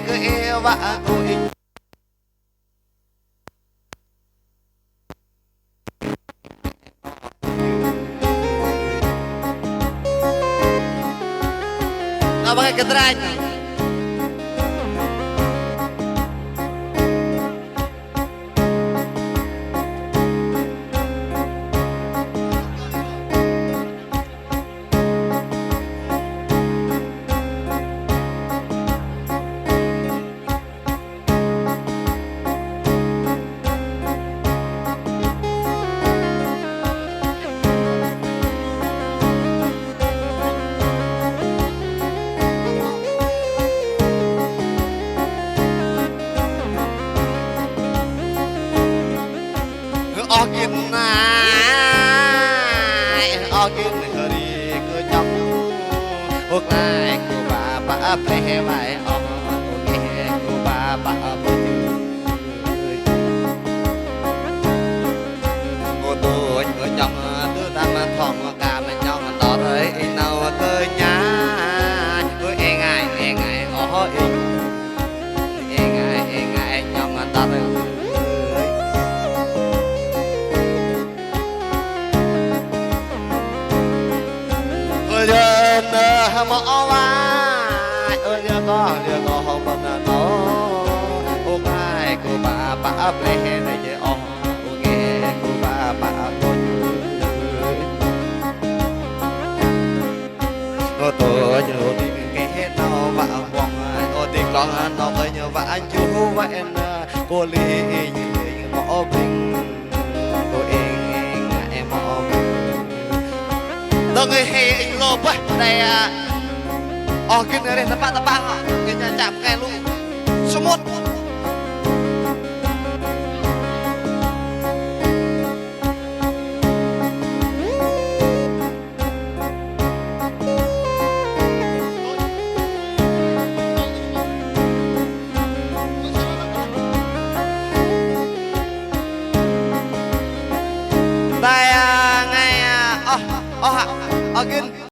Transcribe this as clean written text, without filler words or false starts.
cứ yêu vợ tôi nó bằng cái trái Orkin hari cứ nhóc ước lại của bà plei vai ông nghe của bà cô tôi ở trong tư tam thòng cả mình nhau tỏ thấy nào tới nhà tôi e ngại ó e ngại nhau tỏ thấy mỏ vai ơi giờ có không bằng nó ô ai của bà plei này chứ ông nghe của bà tôi ô tôi nhớ đi cái hết nó vợ hoàng ô tình con nó ơi nhớ vợ chú vậy cô ly như mỏ bình cô em mỏ tôi người hay lộp ấy đây cái này tempat cái nhà chạm cái luôn số 1 đây ngày